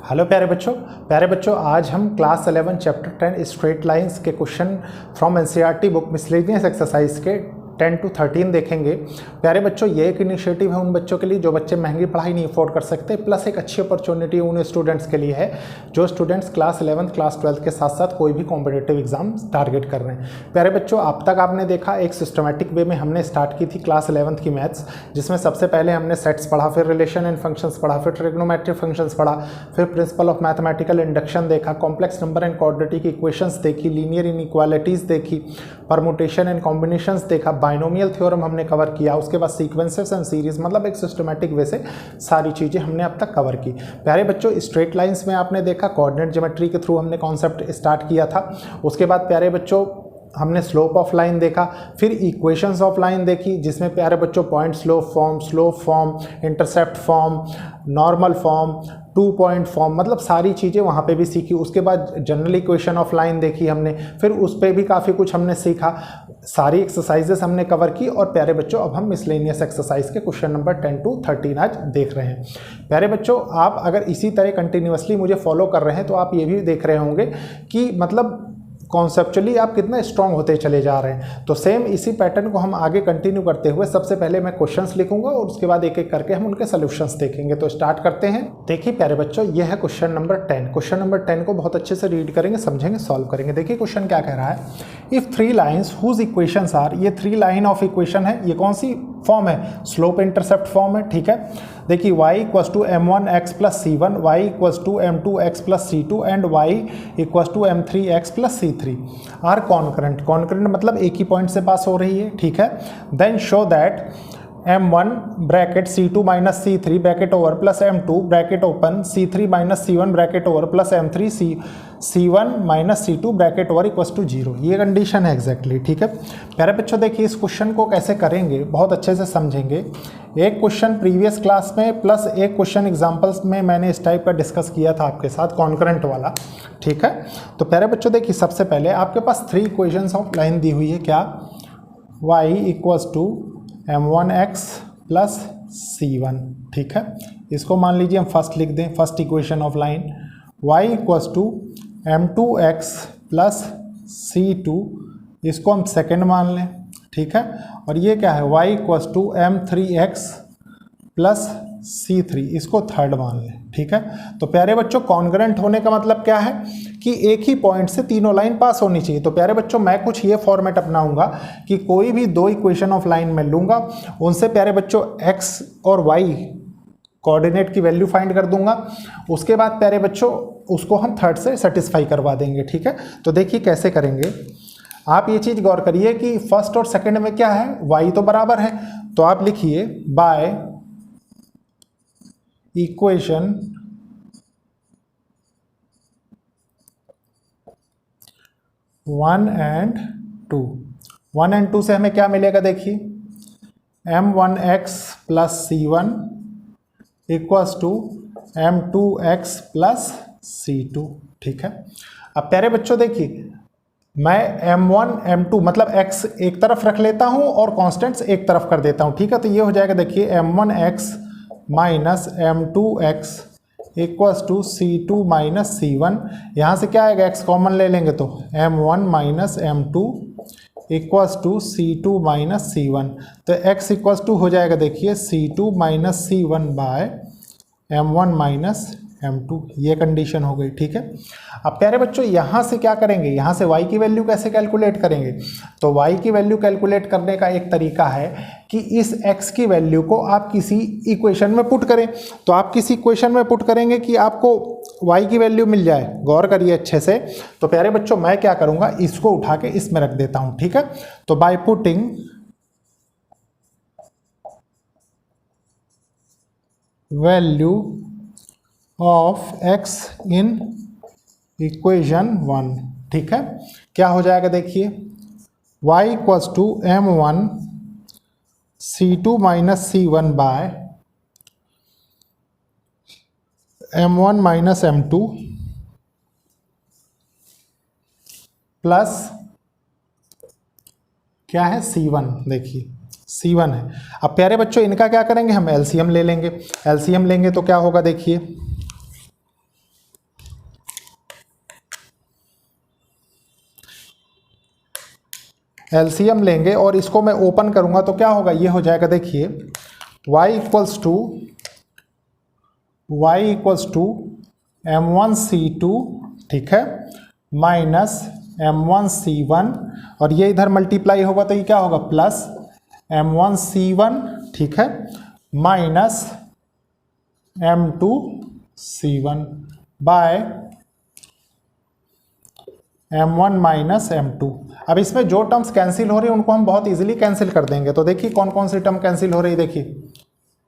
Hello प्यारे बच्चों आज हम क्लास 11 चैप्टर 10 स्ट्रेट लाइंस के question from NCERT book miscellaneous exercise के 10 to 13 देखेंगे। प्यारे बच्चों ये एक इनिशिएटिव है उन बच्चों के लिए जो बच्चे महंगी पढ़ाई नहीं अफोर्ड कर सकते, प्लस एक अच्छी अपॉर्चुनिटी उन स्टूडेंट्स के लिए है जो स्टूडेंट्स क्लास 11 क्लास 12 के साथ साथ कोई भी कॉम्पिटेटिव एग्जाम टारगेट कर रहे हैं। प्यारे बच्चों अब तक आपने देखा एक सिस्टमेटिक वे में हमने स्टार्ट की थी क्लास 11 की मैथ्स, जिसमें सबसे पहले हमने सेट्स पढ़ा, फिर रिलेशन एंड फंक्शंस पढ़ा, फिर ट्रिग्नोमेट्रिक फंक्शंस पढ़ा, फिर प्रिंसिपल ऑफ मैथमेटिकल इंडक्शन देखा, complex number and quadratic equations देखी, लीनियर इनइक्वालिटीज देखी, परमुटेशन एंड कॉम्बिनेशंस देखा, बाइनोमियल थ्योरम हमने कवर किया, उसके बाद सीक्वेंसेस एंड सीरीज, मतलब एक सिस्टमेटिक वे से सारी चीज़ें हमने अब तक कवर की। प्यारे बच्चों स्ट्रेट लाइंस में आपने देखा कोऑर्डिनेट ज्योमेट्री के थ्रू हमने कॉन्सेप्ट स्टार्ट किया था। उसके बाद प्यारे बच्चों हमने स्लोप ऑफ लाइन देखा, फिर इक्वेशंस ऑफ लाइन देखी जिसमें प्यारे बच्चों point slope form, intercept form, normal form, 2 point form, मतलब सारी चीज़ें वहाँ पे भी सीखी। उसके बाद जनरल इक्वेशन ऑफ लाइन देखी हमने, फिर उस पर भी काफ़ी कुछ हमने सीखा, सारी एक्सरसाइजेस हमने कवर की। और प्यारे बच्चों अब हम मिसलेनियस एक्सरसाइज के क्वेश्चन नंबर 10 to 13 आज देख रहे हैं। प्यारे बच्चों आप अगर इसी तरह कंटिन्यूअसली मुझे फॉलो कर रहे हैं तो आप ये भी देख रहे होंगे कि मतलब कॉन्सेप्चुअली आप कितना स्ट्रांग होते चले जा रहे हैं। तो सेम इसी पैटर्न को हम आगे कंटिन्यू करते हुए सबसे पहले मैं क्वेश्चंस लिखूंगा और उसके बाद एक एक करके हम उनके सॉल्यूशंस देखेंगे। तो स्टार्ट करते हैं। देखिए प्यारे बच्चों ये है क्वेश्चन नंबर 10। क्वेश्चन नंबर 10 को बहुत अच्छे से रीड करेंगे, समझेंगे, सॉल्व करेंगे। देखिए क्वेश्चन क्या कह रहा है, if 3 lines whose equations are, ये 3 लाइन ऑफ इक्वेशन है, ये कौन सी फॉर्म है, स्लोप इंटरसेप्ट फॉर्म है, ठीक है। देखिए y equals to m1x plus c1, y equals to m2x plus c2 and y equals to m3x plus c3 are concurrent. Concurrent मतलब एक ही पॉइंट से पास हो रही है, ठीक है। Then show that m1 bracket c2 minus c3 bracket over plus m2 bracket open c3 minus c1 bracket over plus m3 c1 minus c2 bracket over equals to 0। ये condition है एग्जैक्टली, ठीक है। प्यारे बच्चों देखिए इस क्वेश्चन को कैसे करेंगे बहुत अच्छे से समझेंगे। एक क्वेश्चन प्रीवियस क्लास में प्लस एक क्वेश्चन एग्जाम्पल्स में मैंने इस टाइप का डिस्कस किया था आपके साथ, कॉन्करेंट वाला, ठीक है। तो प्यारे बच्चों देखिए सबसे पहले आपके पास 3 इक्वेशंस ऑफ लाइन दी हुई है, क्या, y equals to m1x plus c1, ठीक है। इसको मान लीजिए हम फर्स्ट लिख दें, first equation of line, y equals to m2x plus c2, इसको हम सेकेंड मान लें, ठीक है। और ये क्या है, y equals to m3x plus c3, इसको थर्ड मान लें, ठीक है। तो प्यारे बच्चों कॉन्ग्रेंट होने का मतलब क्या है कि एक ही पॉइंट से तीनों लाइन पास होनी चाहिए। तो प्यारे बच्चों मैं कुछ ये फॉर्मेट अपनाऊंगा कि कोई भी 2 इक्वेशन ऑफ लाइन में लूंगा, उनसे प्यारे बच्चों x और y कोऑर्डिनेट की वैल्यू फाइंड कर दूंगा, उसके बाद प्यारे बच्चों उसको हम थर्ड से सेटिस्फाई करवा देंगे, ठीक है। तो देखिए कैसे करेंगे, आप ये चीज़ गौर करिए कि फर्स्ट और सेकंड में क्या है, y तो बराबर है, तो आप लिखिए बाय इक्वेशन 1 and 2, 1 and 2 से हमें क्या मिलेगा, देखिए m1x plus c1 equals to m2x plus c2, ठीक है। अब प्यारे बच्चों देखिए मैं m1 m2 मतलब x एक तरफ रख लेता हूं और कांस्टेंट्स एक तरफ कर देता हूं, ठीक है। तो ये हो जाएगा देखिए m1x minus m2x equals to c2 minus c1, यहाँ से क्या आएगा x कॉमन ले लेंगे तो m1 minus m2 equals to c2 minus c1, तो x इक्वल्स टू हो जाएगा देखिए c2 minus c1 by m1 minus m2, ये कंडीशन हो गई, ठीक है। अब प्यारे बच्चों यहाँ से क्या करेंगे, यहाँ से y की वैल्यू कैसे कैलकुलेट करेंगे, तो y की वैल्यू कैलकुलेट करने का एक तरीका है कि इस x की वैल्यू को आप किसी इक्वेशन में पुट करें। तो आप किसी इक्वेशन में पुट करेंगे कि आपको y की वैल्यू मिल जाए, गौर करिए अच्छे से। तो प्यारे बच्चों मैं क्या करूँगा, इसको उठा के इसमें रख देता हूँ, ठीक है। तो by putting value of x in equation 1, ठीक है, क्या हो जाएगा देखिए y equals to m1 c2 minus c1 by m1 minus m2 plus क्या है c1, देखिए c1 है। अब प्यारे बच्चों इनका क्या करेंगे, हम एलसीएम ले लेंगे। एलसीएम लेंगे तो क्या होगा देखिए एलसीएम लेंगे और इसको मैं ओपन करूंगा तो क्या होगा, ये हो जाएगा, देखिए y इक्वल्स टू m1c2, ठीक है, माइनस m1c1, और ये इधर मल्टीप्लाई होगा तो ये क्या होगा, प्लस m1c1, ठीक है, minus m2c1 by m1 minus m2। अब इसमें जो टर्म्स कैंसिल हो रही है उनको हम बहुत इजीली कैंसिल कर देंगे। तो देखिए कौन कौन सी टर्म कैंसिल हो रही है, देखिए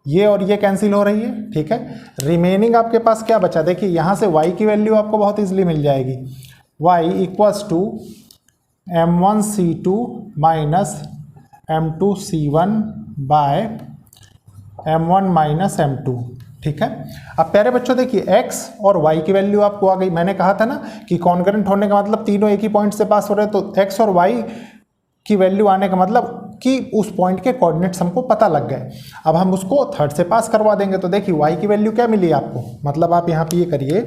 ये और ये कैंसिल हो रही है, ठीक है। रिमेनिंग आपके पास क्या बचा, देखिए यहाँ से y की वैल्यू आपको बहुत इजीली मिल जाएगी, y equals to m1c2 minus m2c1 by m1 minus m2, ठीक है। अब प्यारे बच्चों देखिए x और y की वैल्यू आपको आ गई। मैंने कहा था ना कि कॉन्करेंट होने का मतलब तीनों एक ही पॉइंट से पास हो रहे हैं, तो x और y की वैल्यू आने का मतलब कि उस पॉइंट के कोऑर्डिनेट्स हमको पता लग गए। अब हम उसको थर्ड से पास करवा देंगे। तो देखिए y की वैल्यू क्या मिली आपको, मतलब आप यहाँ पे ये करिए,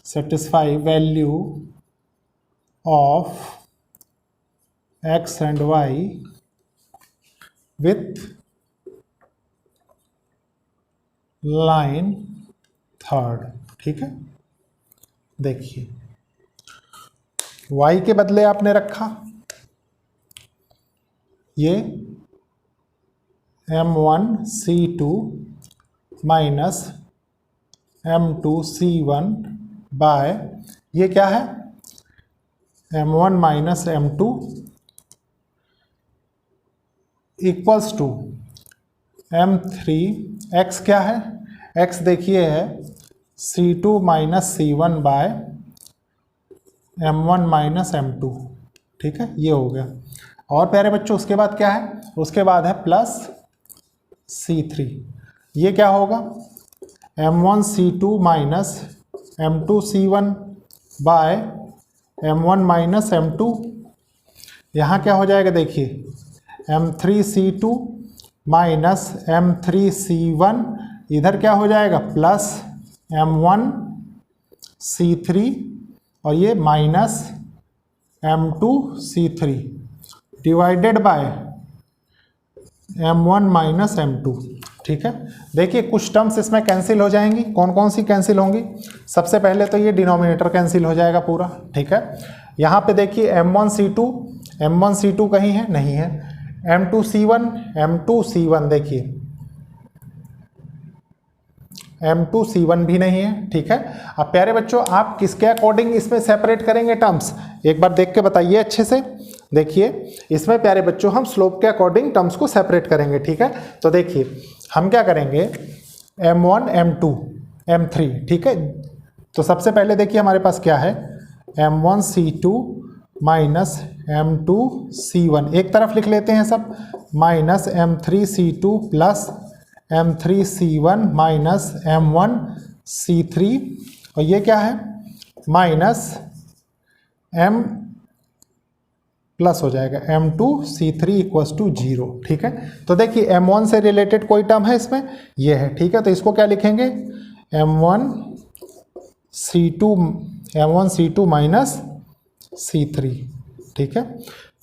satisfy value of x and y with line third, ठीक है। देखिए y के बदले आपने रखा ये m1c2 माइनस m2c1 बाय ये क्या है, m1 minus m2 equals to m3, x क्या है, x देखिए है c2 minus c1 by m1 minus m2, ठीक है, ये हो गया। और प्यारे बच्चों उसके बाद क्या है, उसके बाद है प्लस c3, ये क्या होगा, m1c2 minus m2c1 by m1 minus m2, यहाँ क्या हो जाएगा, देखिए m3c2 माइनस m3c1, इधर क्या हो जाएगा, प्लस m1c3 और ये minus m2c3 divided by m1 minus m2, ठीक है। देखिए कुछ टर्म्स इसमें कैंसिल हो जाएंगी। कौन कौन सी कैंसिल होंगी, सबसे पहले तो ये डिनोमिनेटर कैंसिल हो जाएगा पूरा, ठीक है। यहाँ पे देखिए m1c2 कहीं है, नहीं है, m2c1 देखिए m2c1 भी नहीं है, ठीक है। अब प्यारे बच्चों आप किसके अकॉर्डिंग इसमें सेपरेट करेंगे टर्म्स, एक बार देख के बताइए अच्छे से। देखिए इसमें प्यारे बच्चों हम स्लोप के अकॉर्डिंग टर्म्स को सेपरेट करेंगे, ठीक है। तो देखिए हम क्या करेंगे, m1 m2 m3, ठीक है। तो सबसे पहले देखिए हमारे पास क्या है, m1c2 माइनस m2c1 एक तरफ लिख लेते हैं सब, minus m3c2 plus m3c1 minus m1c3, और ये क्या है, माइनस m प्लस हो जाएगा m2c3 इक्वल्स टू 0, ठीक है। तो देखिए m1 से रिलेटेड कोई टर्म है इसमें, ये है, ठीक है। तो इसको क्या लिखेंगे, m1c2 माइनस c3, ठीक है।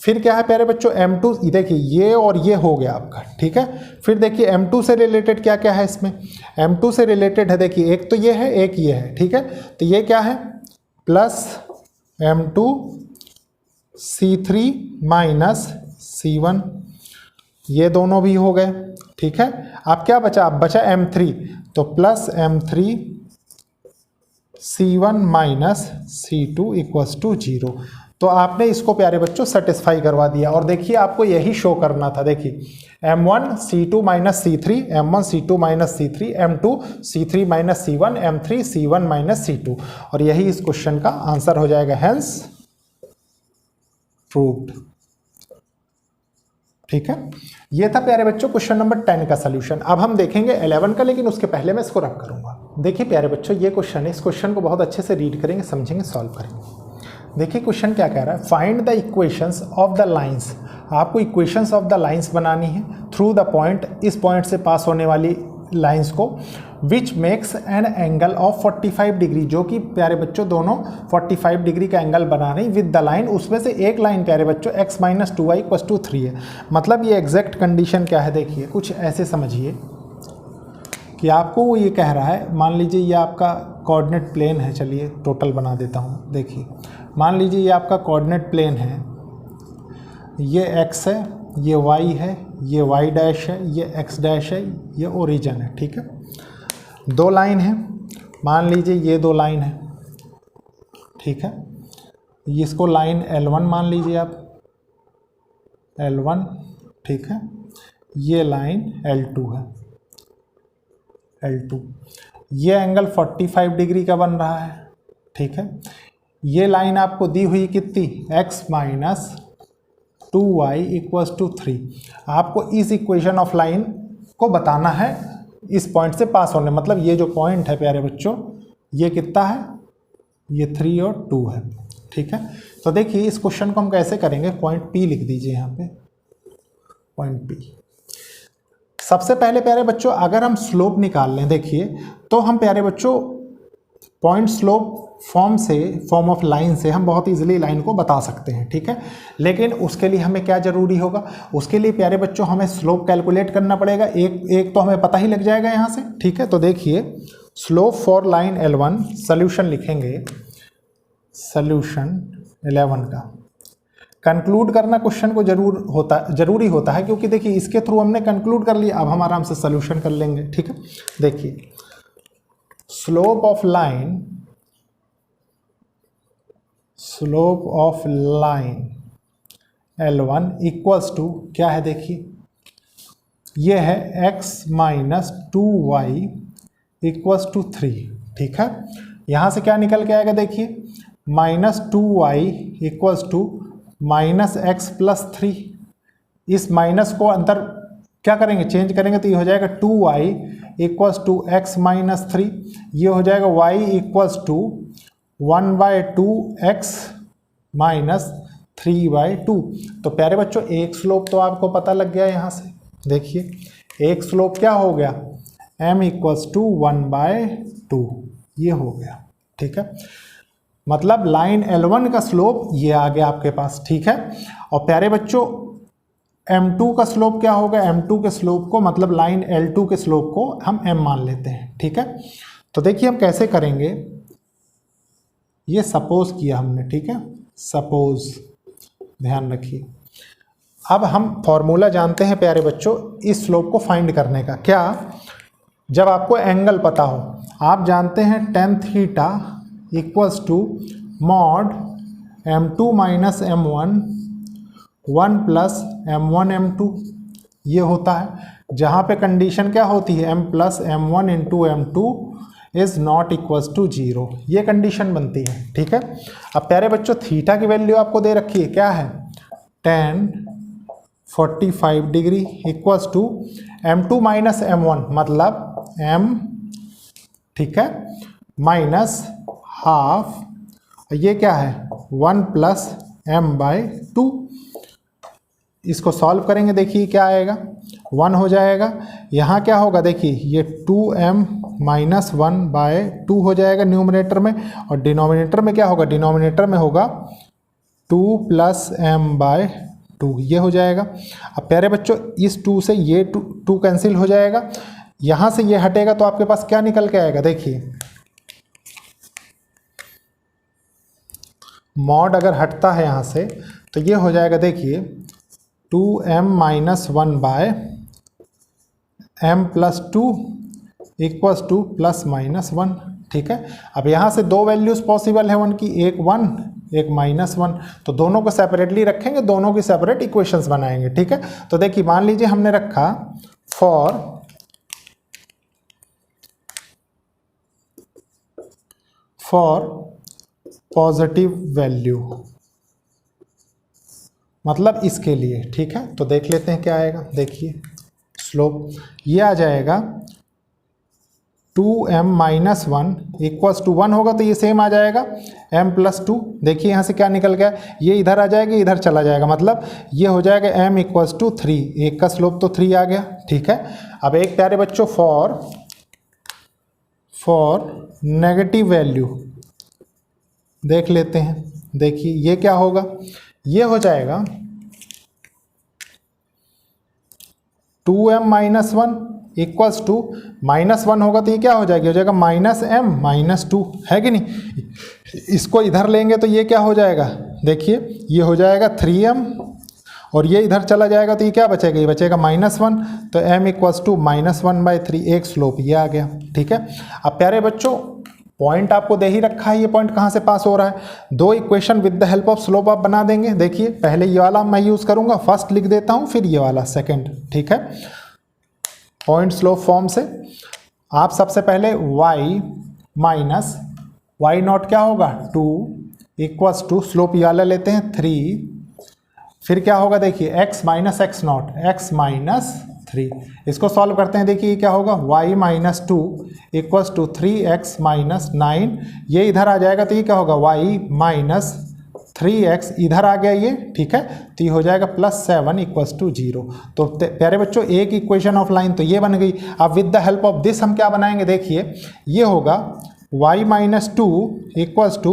फिर क्या है प्यारे बच्चों, m2, देखिए ये और ये हो गया आपका, ठीक है। फिर देखिए m2 से रिलेटेड क्या क्या है इसमें, m2 से रिलेटेड है, देखिए एक तो ये है, एक ये है, ठीक है। तो ये क्या है, प्लस m2c3 माइनस c1, ये दोनों भी हो गए, ठीक है। अब क्या बचा, अब बचा m3, तो plus m3c1 minus c2 equals to 0। तो आपने इसको प्यारे बच्चों सेटिस्फाई करवा दिया। और देखिए आपको यही शो करना था, देखिए m1c2 minus c3, m1c2 minus c3, m2c3 minus c1, m3c1 minus c2, और यही इस क्वेश्चन का आंसर हो जाएगा, हेंस प्रूव्ड, ठीक है। ये था प्यारे बच्चों क्वेश्चन नंबर 10 का सलूशन। अब हम देखेंगे 11 का, लेकिन उसके पहले मैं इसको रब करूंगा। देखिए प्यारे बच्चों ये क्वेश्चन है, इस क्वेश्चन को बहुत अच्छे से रीड करेंगे, समझेंगे, सॉल्व करेंगे। देखिए क्वेश्चन क्या कह रहा है, find the equations of the lines आपको इक्वेशंस ऑफ द लाइंस बनानी है थ्रू द पॉइंट, इस पॉइंट से पास होने वाली लाइंस को, which makes an angle of 45 degree, जो कि प्यारे बच्चों दोनों 45 डिग्री का एंगल बना रही विद द लाइन। उसमें से एक लाइन प्यारे बच्चों x minus 2y equals to 3 है। मतलब ये एग्जैक्ट कंडीशन क्या है, देखिए कुछ ऐसे समझिए कि आपको वो ये कह रहा है, मान लीजिए ये आपका कोऑर्डिनेट प्लेन है, चलिए टोटल बना देता हूँ। देखिए मान लीजिए ये आपका कोऑर्डिनेट प्लेन है, ये x है, ये y है, ये y डैश है, ये x डैश है, ये ओरिजिन है, ठीक है। दो लाइन है, मान लीजिए ये दो लाइन है, ठीक है। इसको लाइन L1 मान लीजिए आप, L1, ठीक है। ये लाइन L2 है, L2। ये एंगल 45 डिग्री का बन रहा है, ठीक है। ये लाइन आपको दी हुई कितनी, x minus 2y equals to 3। आपको इस इक्वेशन ऑफ लाइन को बताना है इस पॉइंट से पास होने, मतलब ये जो पॉइंट है प्यारे बच्चों, ये कितना है, ये 3 और 2 है, ठीक है। तो देखिए इस क्वेश्चन को हम कैसे करेंगे, पॉइंट P लिख दीजिए यहाँ पे, पॉइंट P। सबसे पहले प्यारे बच्चों अगर हम स्लोप निकाल लें, देखिए तो हम प्यारे बच्चों point slope form of line से हम बहुत इजीली लाइन को बता सकते हैं, ठीक है। लेकिन उसके लिए हमें क्या जरूरी होगा, उसके लिए प्यारे बच्चों हमें स्लोप कैलकुलेट करना पड़ेगा। एक तो हमें पता ही लग जाएगा यहाँ से, ठीक है। तो देखिए slope for line L1, solution लिखेंगे, सॉल्यूशन 11 का। कंक्लूड करना क्वेश्चन को जरूरी होता है, क्योंकि देखिए इसके थ्रू हमने कंक्लूड कर लिया, अब हम आराम से सॉल्यूशन कर लेंगे, ठीक है। देखिए slope of line L1 equals to क्या है, देखिए ये है x minus 2y equals to 3, ठीक है। यहाँ से क्या निकल के आएगा, देखिए minus 2y equals to minus x plus 3। इस माइनस को अंदर क्या करेंगे, चेंज करेंगे, तो ये हो जाएगा 2y equals to x minus 3, ये हो जाएगा y equals to 1/2x minus 3/2। तो प्यारे बच्चों एक स्लोप तो आपको पता लग गया यहाँ से, देखिए एक स्लोप क्या हो गया, m इक्वल्स टू 1/2, ये हो गया, ठीक है। मतलब लाइन L1 का स्लोप ये आ गया आपके पास, ठीक है। और प्यारे बच्चों M2 का स्लोप क्या होगा, M2 के स्लोप को, मतलब लाइन L2 के स्लोप को हम m मान लेते हैं, ठीक है। तो देखिए हम कैसे करेंगे, ये सपोज किया हमने, ठीक है, सपोज, ध्यान रखिए। अब हम फॉर्मूला जानते हैं प्यारे बच्चों इस स्लोप को फाइंड करने का, क्या, जब आपको एंगल पता हो, आप जानते हैं tan theta equals to mod M2 minus M1 1 plus M1 M2, ये होता है। जहाँ पे कंडीशन क्या होती है, m plus M1 into M2 is not equals to 0, ये कंडीशन बनती है, ठीक है। अब प्यारे बच्चों थीटा की वैल्यू आपको दे रखी है, क्या है, tan 45 degree equals to M2 minus M1, मतलब m, ठीक है, माइनस हाफ, ये क्या है 1 प्लस m/2। इसको सॉल्व करेंगे, देखिए क्या आएगा, 1 हो जाएगा। यहाँ क्या होगा, देखिए ये 2m माइनस 1/2 हो जाएगा न्यूमरेटर में, और डिनोमिनेटर में क्या होगा, डिनोमिनेटर में होगा 2 प्लस m/2, ये हो जाएगा। अब प्यारे बच्चों इस 2 से ये 2 कैंसिल हो जाएगा, यहाँ से ये हटेगा, तो आपके पास क्या निकल के आएगा, देखिए मॉड अगर हटता है यहाँ से तो ये हो जाएगा, देखिए 2m minus 1/m plus 2 equals to plus minus 1, ठीक है। अब यहाँ से दो वैल्यूज़ पॉसिबल है 1 की, एक 1 एक -1, तो दोनों को सेपरेटली रखेंगे, दोनों की सेपरेट इक्वेशंस बनाएंगे, ठीक है। तो देखिए मान लीजिए हमने रखा फॉर पॉजिटिव वैल्यू, मतलब इसके लिए, ठीक है। तो देख लेते हैं क्या आएगा, देखिए स्लोप ये आ जाएगा 2m माइनस 1 इक्वल्स टू 1 होगा तो ये सेम आ जाएगा m प्लस 2। देखिए यहाँ से क्या निकल गया, ये इधर आ जाएगा, इधर चला जाएगा, मतलब ये हो जाएगा m इक्वल्स टू 3। एक का स्लोप तो 3 आ गया, ठीक है। अब एक प्यारे बच्चों फॉर नेगेटिव वैल्यू देख लेते हैं। देखिए ये क्या होगा, ये हो जाएगा 2m माइनस 1 इक्वल्स टू -1 होगा तो ये क्या हो जाएगा, हो जाएगा -m माइनस 2, है कि नहीं। इसको इधर लेंगे तो ये क्या हो जाएगा, देखिए ये हो जाएगा 3m और ये इधर चला जाएगा तो ये क्या बचेगा, ये बचेगा -1, तो m इक्वल्स टू -1/3। एक स्लोप ये आ गया, ठीक है। अब प्यारे बच्चों पॉइंट आपको दे ही रखा है, ये पॉइंट कहाँ से पास हो रहा है। दो equation with the help of slope आप बना देंगे। देखिए पहले ये वाला मैं यूज़ करूँगा, फर्स्ट लिख देता हूँ, फिर ये वाला सेकंड, ठीक है। पॉइंट स्लोप फॉर्म से आप सबसे पहले y माइनस वाई नॉट क्या होगा 2 इक्वल्स टू स्लोप ये वाला लेते हैं 3, फिर क्या होगा देखिए x minus x naught x minus 3। इसको सॉल्व करते हैं, देखिए क्या होगा y minus 2 equals to 3x minus 9। ये इधर आ जाएगा तो ये क्या होगा y माइनस 3x इधर आ गया ये, ठीक है। तो ये हो जाएगा +7 इक्वल्स टू 0। तो प्यारे बच्चों एक इक्वेशन ऑफ लाइन तो ये बन गई। अब with the help of this हम क्या बनाएंगे, देखिए ये होगा y minus 2 equals to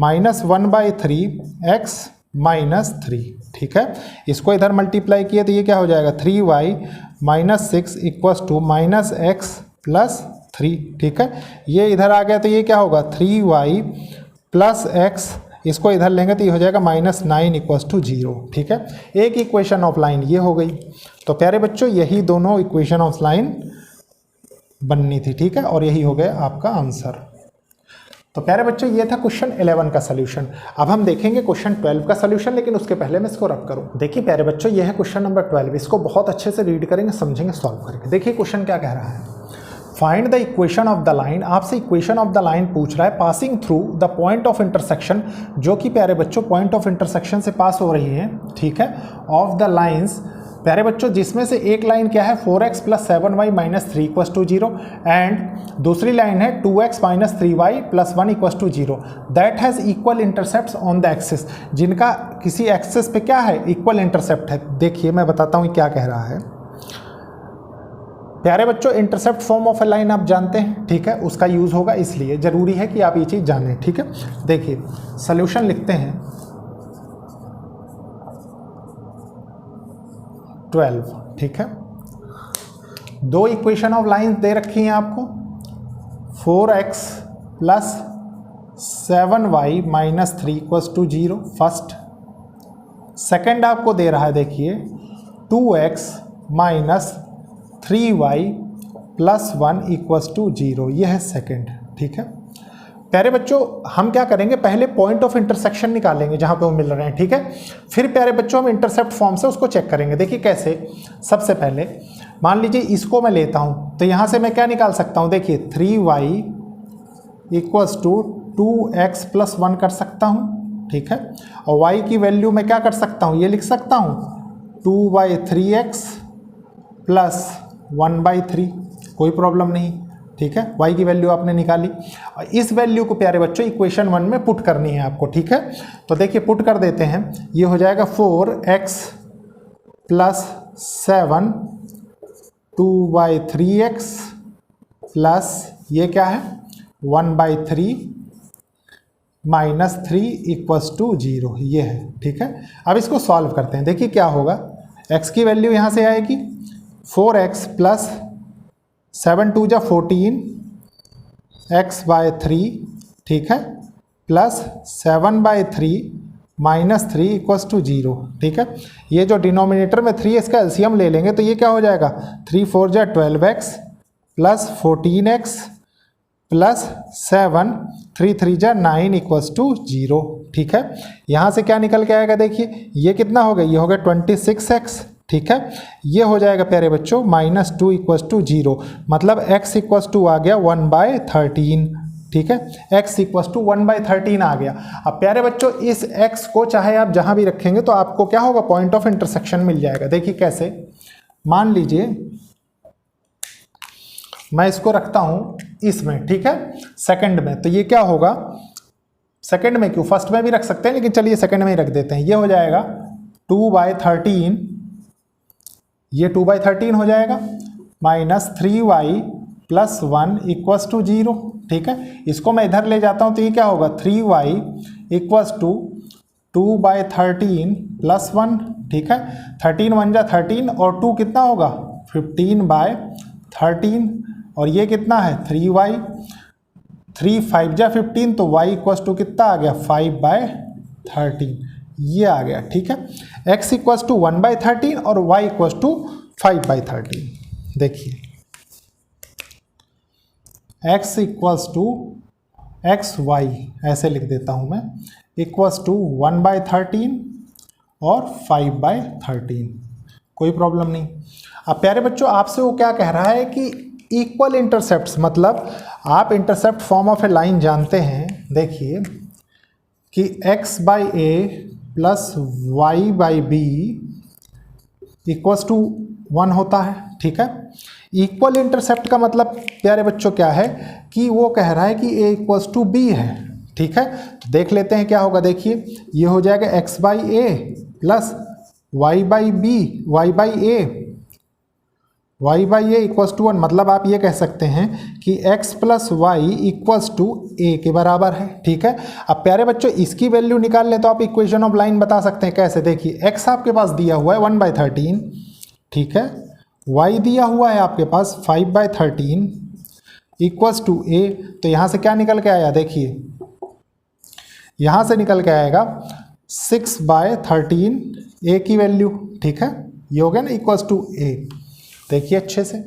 -1/3 x minus 3, ठीक है। इसको इधर मल्टीप्लाई किए तो ये क्या हो जाएगा 3y minus 6 equals to -x plus 3, ठीक है। ये इधर आ गया तो ये क्या होगा 3y प्लस x, इसको इधर लेंगे तो ये हो जाएगा -9 इक्वल्स टू 0, ठीक है। एक इक्वेशन ऑफ लाइन ये हो गई। तो प्यारे बच्चों यही दोनों इक्वेशन ऑफ लाइन बननी थी, ठीक है, और यही हो गया आपका आंसर। तो प्यारे बच्चों ये था क्वेश्चन 11 का सलूशन। अब हम देखेंगे क्वेश्चन 12 का सलूशन, लेकिन उसके पहले मैं इसको रब करूं। देखिए प्यारे बच्चों ये है क्वेश्चन नंबर 12, इसको बहुत अच्छे से रीड करेंगे, समझेंगे, सॉल्व करेंगे। देखिए क्वेश्चन क्या कह रहा है, find the equation of the line. आपसे इक्वेशन ऑफ द लाइन पूछ रहा है passing through the point of intersection, जो कि प्यारे बच्चों पॉइंट ऑफ इंटरसेक्शन से पास हो रही है, ठीक है, ऑफ द लाइन्स प्यारे बच्चों, जिसमें से एक लाइन क्या है 4x plus 7y minus 3 equals to 0 and दूसरी लाइन है 2x minus 3y plus 1 equals to 0 that has equal intercepts on the axis, जिनका किसी एक्सिस पे क्या है इक्वल इंटरसेप्ट है। देखिए मैं बताता हूँ क्या कह रहा है। प्यारे बच्चों intercept form of A line आप जानते हैं, ठीक है, उसका यूज़ होगा, इसलिए ज़रूरी है कि आप ये चीज़ जानें, ठीक है। देखिए सॉल्यूशन लिखते हैं 12, ठीक है। दो इक्वेशन ऑफ लाइन दे रखी हैं आपको, 4x plus 7y minus 3 equals to 0 first. Second आपको दे रहा है देखिए 2x minus 3y plus 1 equals to 0, यह है सेकेंड, ठीक है। प्यारे बच्चों हम क्या करेंगे, पहले पॉइंट ऑफ इंटरसेक्शन निकालेंगे जहाँ पे वो मिल रहे हैं, ठीक है। फिर प्यारे बच्चों हम इंटरसेप्ट फॉर्म से उसको चेक करेंगे। देखिए कैसे, सबसे पहले मान लीजिए इसको मैं लेता हूँ तो यहाँ से मैं क्या निकाल सकता हूँ, देखिए 3y equals to 2x plus 1 कर सकता हूँ, ठीक है। और y की वैल्यू मैं क्या कर सकता हूँ, ये लिख सकता हूँ 2/3x प्लस 1/3, कोई प्रॉब्लम नहीं, ठीक है। y की वैल्यू आपने निकाली और इस वैल्यू को प्यारे बच्चों इक्वेशन 1 में पुट करनी है आपको, ठीक है। तो देखिए पुट कर देते हैं, ये हो जाएगा 4x प्लस 7 2/3x प्लस ये क्या है 1/3 माइनस 3 इक्वल्स टू 0, ये है, ठीक है। अब इसको सॉल्व करते हैं। देखिए क्या होगा, x की वैल्यू यहाँ से आएगी 4x प्लस 7 2 जा 14 x/3, ठीक है, प्लस 7/3 माइनस 3 इक्वल्स टू 0, ठीक है। ये जो डिनोमिनेटर में 3 इसका एलसीएम ले लेंगे तो ये क्या हो जाएगा 3 4 जा 12x प्लस 14x प्लस 7 3 3 जा 9 इक्वल्स टू 0, ठीक है। यहाँ से क्या निकल के आएगा, देखिए ये कितना हो गया, ये हो गया 26x, ठीक है। ये हो जाएगा प्यारे बच्चों -2 इक्वल्स टू 0, मतलब x इक्वल्स टू आ गया 1/13, ठीक है। x इक्वल्स टू 1/13 आ गया। अब प्यारे बच्चों इस x को चाहे आप जहां भी रखेंगे तो आपको क्या होगा, पॉइंट ऑफ इंटरसेक्शन मिल जाएगा। देखिए कैसे, मान लीजिए मैं इसको रखता हूं इसमें, ठीक है, सेकंड में। तो ये क्या होगा, सेकंड में क्यों, फर्स्ट में भी रख सकते हैं, लेकिन चलिए सेकंड में ही रख देते हैं। ये हो जाएगा 2/13, ये 2/13 हो जाएगा, माइनस 3y + 1 = 0, ठीक है। इसको मैं इधर ले जाता हूं तो ये क्या होगा, 3y = 2/13 + 1, ठीक है। 13 1 जा 13 और 2 कितना होगा, 15/13, और ये कितना है 3y, 3 5 जा 15, तो y = कितना आ गया, 5/13, ये आ गया, ठीक है। x = 1/13 और y = 5/13। देखिए x = xy ऐसे लिख देता हूं मैं, = 1/13 और 5/13, कोई प्रॉब्लम नहीं। अब प्यारे बच्चों आपसे वो क्या कह रहा है कि इक्वल इंटरसेप्ट्स, मतलब आप intercept form of A line जानते हैं। देखिए कि x/a + y/b = 1 होता है, ठीक है। इक्वल इंटरसेप्ट का मतलब प्यारे बच्चों क्या है कि वो कह रहा है कि a = b है, ठीक है। तो देख लेते हैं क्या होगा। देखिए ये हो जाएगा x/a + y/a = 1, मतलब आप ये कह सकते हैं कि x + y = a के बराबर है, ठीक है। अब प्यारे बच्चों इसकी वैल्यू निकाल ले तो आप इक्वेशन ऑफ लाइन बता सकते हैं कैसे। देखिए x आपके पास दिया हुआ है 1/13, ठीक है, y दिया हुआ है आपके पास 5/13 = a, तो यहाँ से क्या निकल के आया, देखिए यहाँ से निकल के आएगा 6/13 a की वैल्यू, ठीक है, ये हो गया ना = a। देखिए अच्छे से,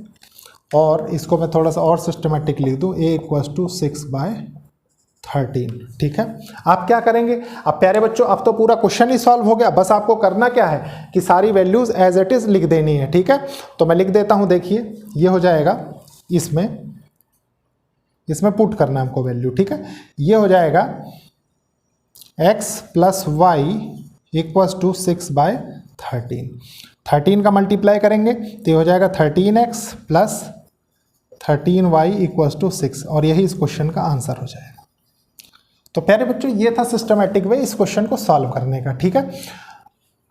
और इसको मैं थोड़ा सा और सिस्टमेटिक लिख दूँ, a = 6/13, ठीक है। आप क्या करेंगे, अब प्यारे बच्चों अब तो पूरा क्वेश्चन ही सॉल्व हो गया, बस आपको करना क्या है कि सारी वैल्यूज एज इट इज लिख देनी है, ठीक है। तो मैं लिख देता हूं, देखिए ये हो जाएगा, इसमें पुट करना है हमको वैल्यू, ठीक है। ये हो जाएगा x + y = 6/13, 13 का मल्टीप्लाई करेंगे तो ये हो जाएगा 13x + 13y = 6, और यही इस क्वेश्चन का आंसर हो जाएगा। तो प्यारे बच्चों ये था सिस्टमैटिक वे इस क्वेश्चन को सॉल्व करने का, ठीक है।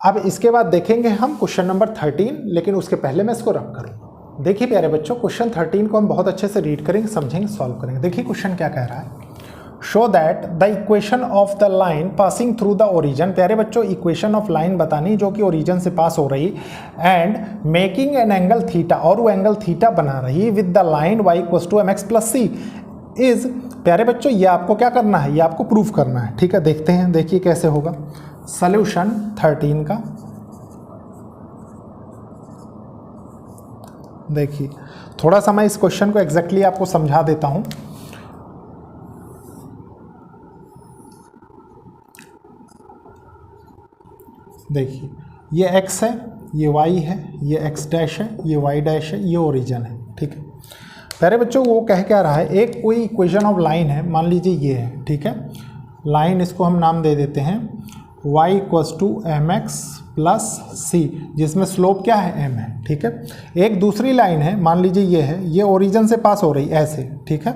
अब इसके बाद देखेंगे हम क्वेश्चन नंबर 13, लेकिन उसके पहले मैं इसको रब करूँगा। देखिए प्यारे बच्चों क्वेश्चन 13 को हम बहुत अच्छे से रीड करेंगे, समझेंगे, सॉल्व करेंगे। देखिए क्वेश्चन क्या कह रहा है, show that the equation of the line passing through the origin. प्यारे बच्चों इक्वेशन ऑफ लाइन बतानी जो कि ओरिजन से पास हो रही, and making an angle theta, और वो एंगल थीटा बना रही with the line y = mx + c is. प्यारे बच्चों ये आपको क्या करना है, ये आपको प्रूफ करना है, ठीक है। देखते हैं, देखिए कैसे होगा सॉल्यूशन 13 का। देखिए थोड़ा सा मैं इस क्वेश्चन को एग्जैक्टली आपको समझा देता हूं। देखिए ये x है, ये y है, ये x' है, ये y' है, ये ओरिजिन है, ठीक है। प्यारे बच्चों वो कह क्या रहा है, एक कोई इक्वेशन ऑफ लाइन है, मान लीजिए ये है, ठीक है। लाइन इसको हम नाम दे देते हैं y = mx + c, जिसमें स्लोप क्या है m है, ठीक है। एक दूसरी लाइन है, मान लीजिए ये है, ये ओरिजिन से पास हो रही ऐसे, ठीक है।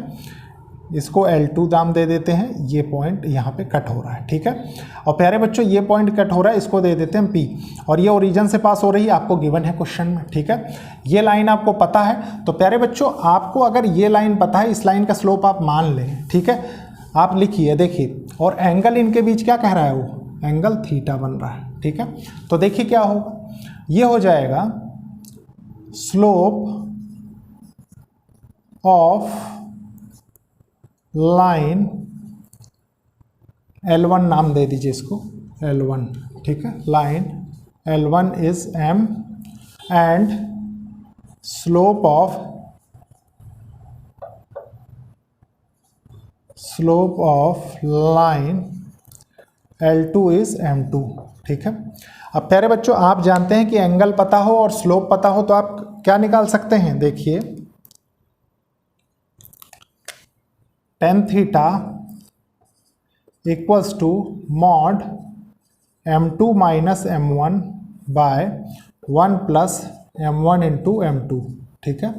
इसको L2 नाम दे देते हैं, ये पॉइंट यहाँ पे कट हो रहा है, ठीक है। और प्यारे बच्चों ये पॉइंट कट हो रहा है, इसको दे देते हैं P, और ये ओरिजिन से पास हो रही है, आपको गिवन है क्वेश्चन में, ठीक है। ये लाइन आपको पता है, तो प्यारे बच्चों आपको अगर ये लाइन पता है, इस लाइन का स्लोप आप मान लें, ठीक है। आप लिखिए, देखिए, और एंगल इनके बीच क्या कह रहा है, वो एंगल थीटा बन रहा है, ठीक है। तो देखिए क्या होगा, ये हो जाएगा स्लोप ऑफ लाइन L1 नाम दे दीजिए इसको, L1, ठीक है। Line L1 is m, and slope of line L2 is m2, ठीक है। अब प्यारे बच्चों आप जानते हैं कि एंगल पता हो और स्लोप पता हो तो आप क्या निकाल सकते हैं, देखिए tan theta equals to mod m2 - m1 by 1 + m1 × m2, ठीक है।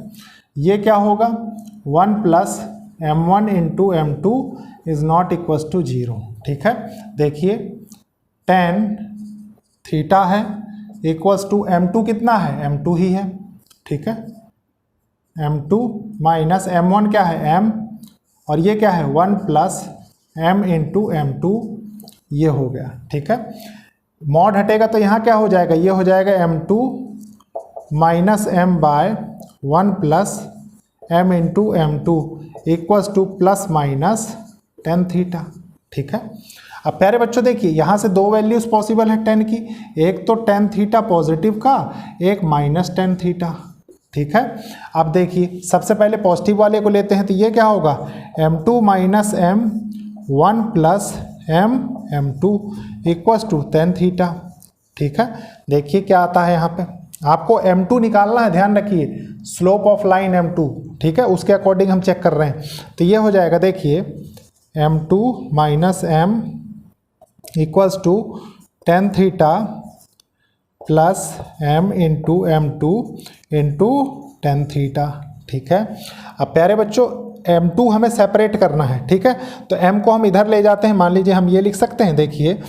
ये क्या होगा 1 + m1 into m2 is not equals to 0। ठीक है, देखिए tan थीटा है इक्वल्स टू m2 कितना है, m2 ही है। ठीक है, m2 माइनस m1 क्या है, m, और ये क्या है 1 प्लस m इंटू m2, ये हो गया। ठीक है, मॉड हटेगा तो यहाँ क्या हो जाएगा, ये हो जाएगा m2 minus m by 1 plus m into m2 equals to plus minus tan theta. ठीक है, अब प्यारे बच्चों देखिए यहाँ से दो वैल्यूज पॉसिबल है tan की, एक तो tan थीटा पॉजिटिव का, एक माइनस tan थीटा। ठीक है, अब देखिए सबसे पहले पॉजिटिव वाले को लेते हैं तो ये क्या होगा m2 minus m 1 plus m m2 equals to tan theta. ठीक है, देखिए क्या आता है यहाँ पे, आपको m2 निकालना है, ध्यान रखिए स्लोप ऑफ लाइन m2। ठीक है, उसके अकॉर्डिंग हम चेक कर रहे हैं, तो ये हो जाएगा देखिए m2 minus m equals to tan theta plus m into m2 into tan theta. ठीक है, अब प्यारे बच्चों m2 हमें सेपरेट करना है। ठीक है, तो m को हम इधर ले जाते हैं, मान लीजिए हम ये लिख सकते हैं, देखिए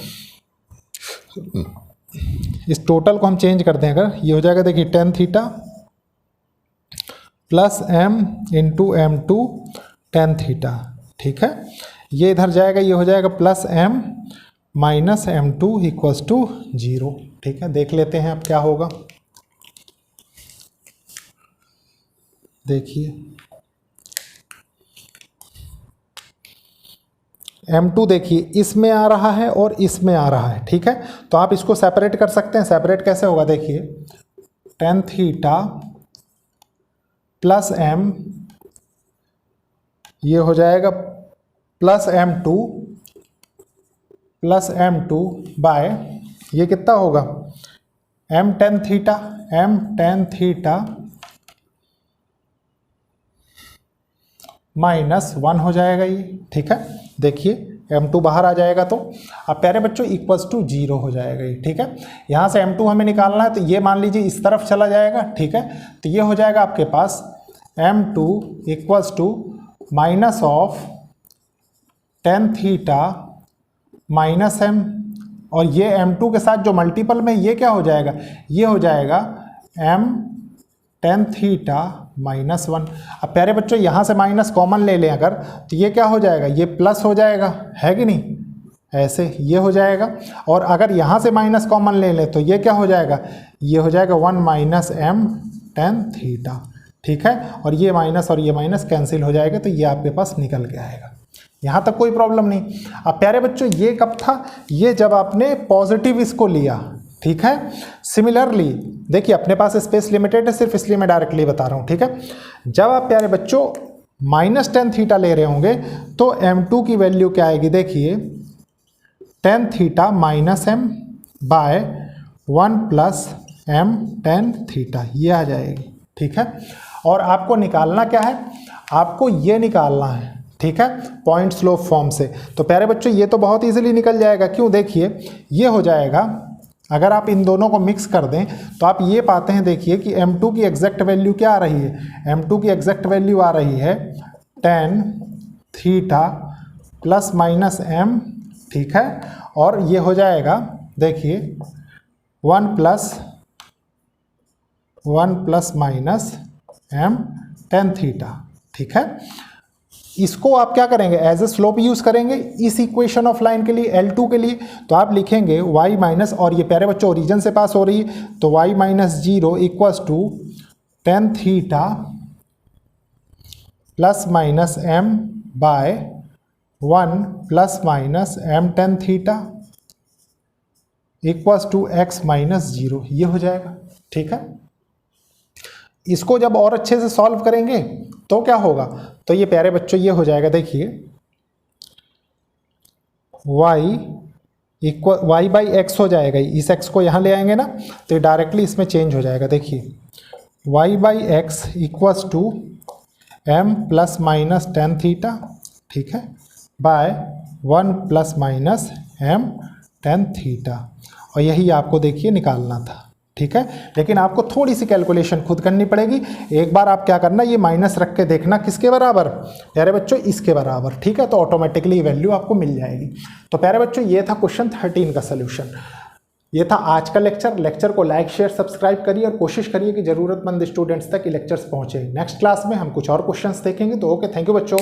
इस टोटल को हम चेंज कर दें, अगर ये हो जाएगा देखिए tan theta plus m into m2 tan theta. ठीक है, ये इधर जाएगा, ये हो जाएगा plus m minus m2 equals to 0। ठीक है, देख लेते हैं अब क्या होगा, देखिए m2 देखिए इसमें आ रहा है और इसमें आ रहा है। ठीक है, तो आप इसको सेपरेट कर सकते हैं, सेपरेट कैसे होगा, देखिए tan थीटा प्लस m, ये हो जाएगा प्लस m2 बाय ये कितना होगा m tan थीटा माइनस 1 हो जाएगा ये। ठीक है, देखिए m2 बाहर आ जाएगा, तो अब प्यारे बच्चों इक्वल्स टू 0 हो जाएगा ये। ठीक है, यहाँ से m2 हमें निकालना है, तो ये मान लीजिए इस तरफ चला जाएगा। ठीक है, तो ये हो जाएगा आपके पास m2 equals to minus of tan theta minus m, और ये m2 के साथ जो मल्टीपल में ये क्या हो जाएगा, ये हो जाएगा m tan थीटा माइनस 1। अब प्यारे बच्चों यहाँ से माइनस कॉमन ले लें अगर, तो ये क्या हो जाएगा, ये प्लस हो जाएगा, है कि नहीं, ऐसे ये हो जाएगा। और अगर यहाँ से माइनस कॉमन ले लें तो ये क्या हो जाएगा, ये हो जाएगा 1 माइनस m tan थीटा। ठीक है, और ये माइनस कैंसिल हो जाएगा, तो ये आपके पास निकल के आएगा। यहाँ तक कोई प्रॉब्लम नहीं। अब प्यारे बच्चों ये कब था, ये जब आपने पॉजिटिव इसको लिया। ठीक है, सिमिलरली देखिए अपने पास स्पेस लिमिटेड है, सिर्फ इसलिए मैं डायरेक्टली बता रहा हूँ। ठीक है, जब आप प्यारे बच्चों माइनस tan थीटा ले रहे होंगे तो m2 की वैल्यू क्या आएगी, देखिए tan theta minus m by 1 plus m tan theta, ये आ जाएगी। ठीक है, और आपको निकालना क्या है, आपको ये निकालना है। ठीक है, पॉइंट स्लोप फॉर्म से। तो प्यारे बच्चों ये तो बहुत इजीली निकल जाएगा, क्यों, देखिए ये हो जाएगा, अगर आप इन दोनों को मिक्स कर दें तो आप ये पाते हैं, देखिए कि m2 की एग्जैक्ट वैल्यू क्या आ रही है, m2 की एग्जैक्ट वैल्यू आ रही है tan theta plus minus m। ठीक है, और ये हो जाएगा देखिए 1 plus minus m tan theta. ठीक है, इसको आप क्या करेंगे, एज ए स्लोप यूज करेंगे इस इक्वेशन ऑफ लाइन के लिए, L2 के लिए, तो आप लिखेंगे y माइनस, और ये प्यारे बच्चों ओरिजिन से पास हो रही है, तो y minus 0 equals to tan theta plus minus m by 1 plus minus m tan theta equals to x minus 0, ये हो जाएगा। ठीक है, इसको जब और अच्छे से सॉल्व करेंगे तो क्या होगा, तो ये प्यारे बच्चों ये हो जाएगा, देखिए y बाई एक्स हो जाएगा, इस x को यहाँ ले आएंगे ना तो ये डायरेक्टली इसमें चेंज हो जाएगा। देखिए y by x equals to m plus minus tan theta. ठीक है, by 1 plus minus m tan theta, और यही आपको देखिए निकालना था। ठीक है। लेकिन आपको थोड़ी सी कैलकुलेशन खुद करनी पड़ेगी। एक बार आप क्या करना, ये माइनस रख के देखना किसके बराबर, प्यारे बच्चों इसके बराबर, ठीक है। तो ऑटोमेटिकली वैल्यू आपको मिल जाएगी। तो प्यारे बच्चों ये था क्वेश्चन 13 का सोल्यूशन। ये था आज का लेक्चर को लाइक शेयर सब्सक्राइब करिए और कोशिश करिए कि जरूरतमंद स्टूडेंट्स तक ये लेक्चर्स पहुंचे। नेक्स्ट क्लास में हम कुछ और क्वेश्चंस देखेंगे। तो ओके, थैंक यू बच्चों।